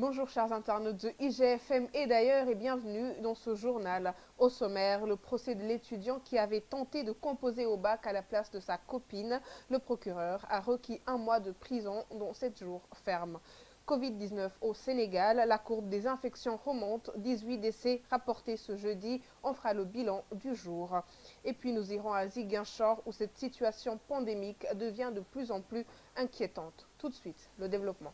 Bonjour chers internautes de IGFM et d'ailleurs et bienvenue dans ce journal. Au sommaire, le procès de l'étudiant qui avait tenté de composer au bac à la place de sa copine. Le procureur a requis 1 mois de prison dont 7 jours ferme. Covid-19 au Sénégal, la courbe des infections remonte, 18 décès rapportés ce jeudi, on fera le bilan du jour. Et puis nous irons à Ziguinchor où cette situation pandémique devient de plus en plus inquiétante. Tout de suite, le développement.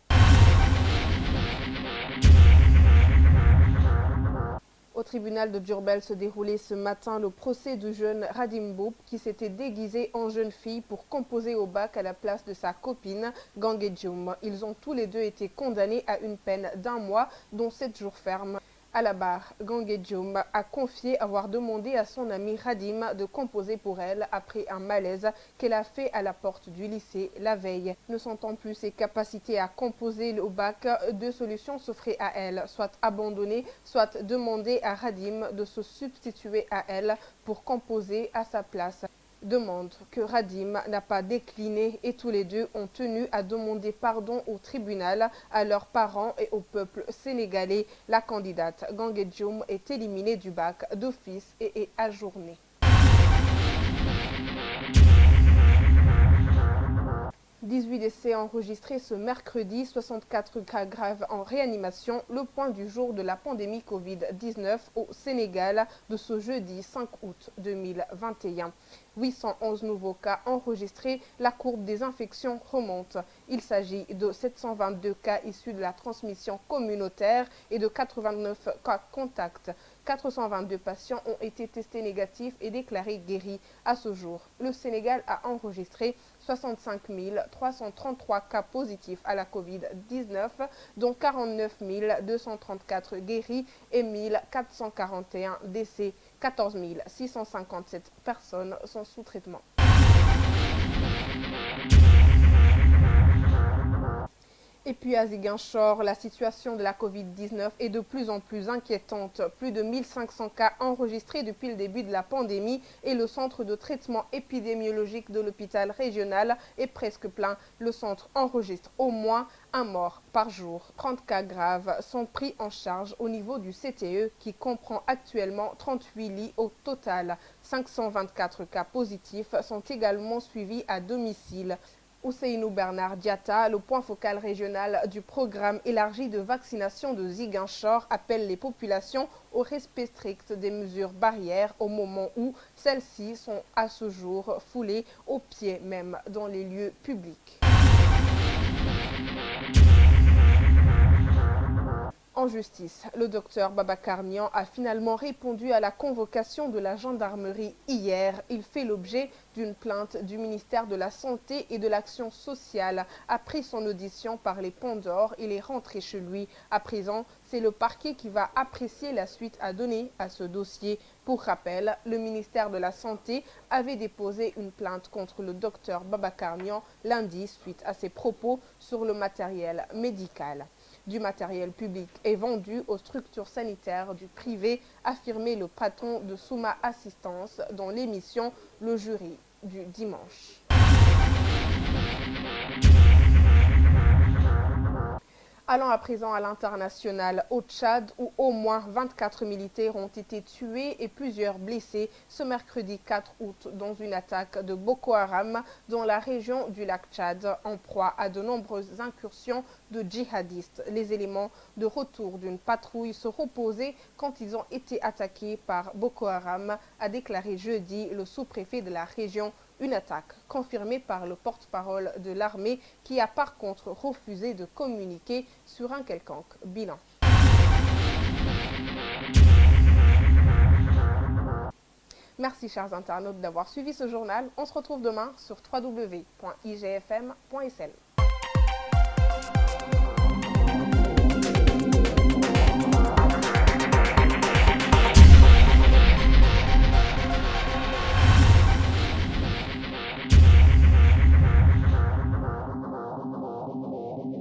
Au tribunal de Diourbel se déroulait ce matin le procès du jeune Radim Boub qui s'était déguisé en jeune fille pour composer au bac à la place de sa copine Gangue Dioum. Ils ont tous les deux été condamnés à une peine d'1 mois, dont 7 jours ferme. À la barre, Gangue Dioum a confié avoir demandé à son ami Radim de composer pour elle après un malaise qu'elle a fait à la porte du lycée la veille. Ne sentant plus ses capacités à composer au bac, 2 solutions s'offraient à elle, soit abandonner, soit demander à Radim de se substituer à elle pour composer à sa place. Demande que Radim n'a pas décliné et tous les deux ont tenu à demander pardon au tribunal, à leurs parents et au peuple sénégalais. La candidate Gangue Dioum est éliminée du bac d'office et est ajournée. « 18 décès enregistrés ce mercredi, 64 cas graves en réanimation, le point du jour de la pandémie Covid-19 au Sénégal de ce jeudi 5 août 2021. 811 nouveaux cas enregistrés, la courbe des infections remonte. Il s'agit de 722 cas issus de la transmission communautaire et de 89 cas contacts. 422 patients ont été testés négatifs et déclarés guéris. À ce jour, le Sénégal a enregistré 65 333 cas positifs à la Covid-19, dont 49 234 guéris et 1441 décès. 14 657 personnes sont sous traitement. Et puis à Ziguinchor, la situation de la Covid-19 est de plus en plus inquiétante. Plus de 1500 cas enregistrés depuis le début de la pandémie et le centre de traitement épidémiologique de l'hôpital régional est presque plein. Le centre enregistre au moins 1 mort par jour. 30 cas graves sont pris en charge au niveau du CTE qui comprend actuellement 38 lits au total. 524 cas positifs sont également suivis à domicile. Ousseynou Bernard Diatta, le point focal régional du programme élargi de vaccination de Ziguinchor, appelle les populations au respect strict des mesures barrières au moment où celles-ci sont à ce jour foulées aux pieds même dans les lieux publics. En justice, le docteur Babacar Niang a finalement répondu à la convocation de la gendarmerie hier. Il fait l'objet d'une plainte du ministère de la Santé et de l'Action sociale. Après son audition par les Ponts d'Or, il est rentré chez lui. À présent, c'est le parquet qui va apprécier la suite à donner à ce dossier. Pour rappel, le ministère de la Santé avait déposé une plainte contre le docteur Babacar Niang lundi suite à ses propos sur le matériel médical. Du matériel public est vendu aux structures sanitaires du privé, affirmait le patron de Souma Assistance dans l'émission Le Jury du dimanche. Allons à présent à l'international au Tchad où au moins 24 militaires ont été tués et plusieurs blessés ce mercredi 4 août dans une attaque de Boko Haram dans la région du lac Tchad en proie à de nombreuses incursions de djihadistes. Les éléments de retour d'une patrouille se reposaient quand ils ont été attaqués par Boko Haram, a déclaré jeudi le sous-préfet de la région. Une attaque confirmée par le porte-parole de l'armée qui a par contre refusé de communiquer sur un quelconque bilan. Merci chers internautes d'avoir suivi ce journal. On se retrouve demain sur www.igfm.sl.